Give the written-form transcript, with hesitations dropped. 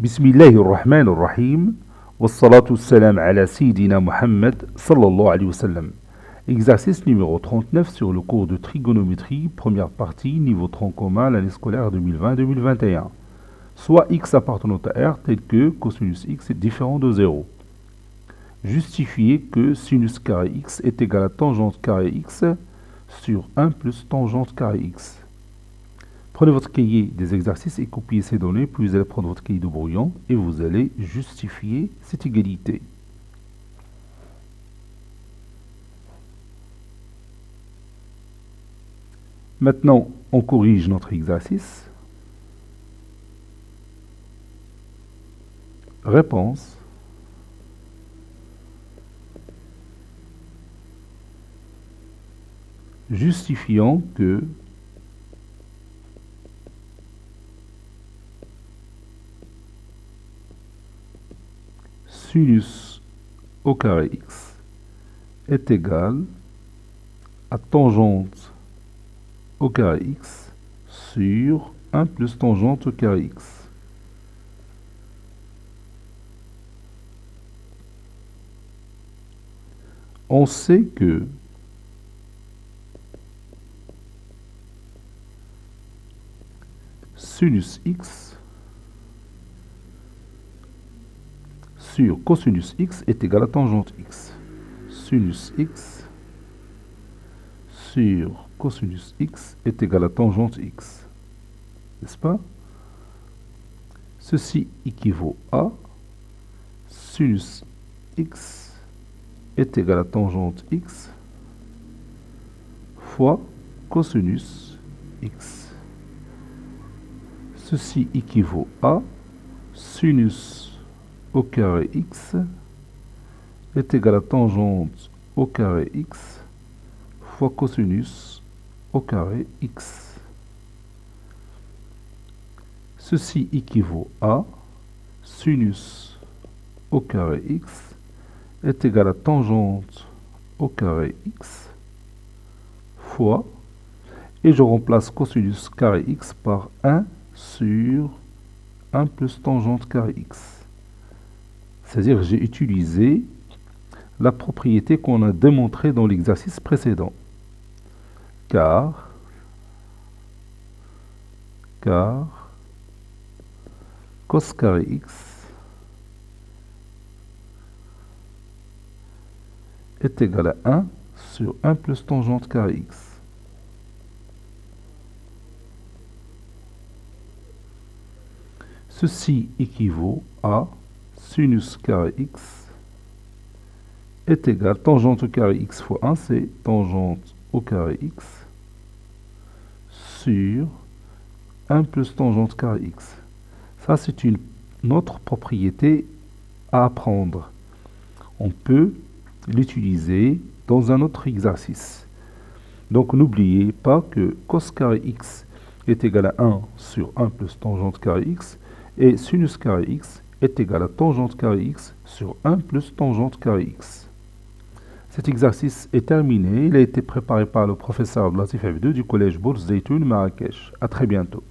بسم الله الرحمن الرحيم والصلاة والسلام على سيدنا Muhammad sallallahu alayhi wa sallam. Exercice numéro 39 sur le cours de trigonométrie, première partie, niveau tronc commun, l'année scolaire 2020-2021. Soit x appartenant à R tel que cosinus x est différent de 0. Justifiez que sinus carré x est égal à tangente carré x sur 1 plus tangente carré x. Prenez votre cahier des exercices et copiez ces données, puis vous allez prendre votre cahier de brouillon et vous allez justifier cette égalité. Maintenant, on corrige notre exercice. Réponse. Justifiant que sinus au carré x est égal à tangente au carré x sur 1 plus tangente au carré x. On sait que sinus x sur cosinus x est égal à tangente x. Sinus x sur cosinus x est égal à tangente x. N'est-ce pas? Ceci équivaut à sinus x est égal à tangente x fois cosinus x. Ceci équivaut à sinus au carré x est égal à tangente au carré x fois cosinus au carré x. Ceci équivaut à sinus au carré x est égal à tangente au carré x fois, et je remplace cosinus carré x par 1 sur 1 plus tangente carré x. C'est-à-dire que j'ai utilisé la propriété qu'on a démontrée dans l'exercice précédent. Car cos carré x est égal à 1 sur 1 plus tangente carré x. Ceci équivaut à sinus carré x est égal à tangente au carré x fois 1, c'est tangente au carré x sur 1 plus tangente carré x. Ça, c'est une autre propriété à apprendre. On peut l'utiliser dans un autre exercice. Donc, n'oubliez pas que cos carré x est égal à 1 sur 1 plus tangente carré x et sinus carré x est égal à tangente carré x sur 1 plus tangente carré x. Cet exercice est terminé. Il a été préparé par le professeur Abdelatif F2 du collège Bourz Zeytoun Marrakech. À très bientôt.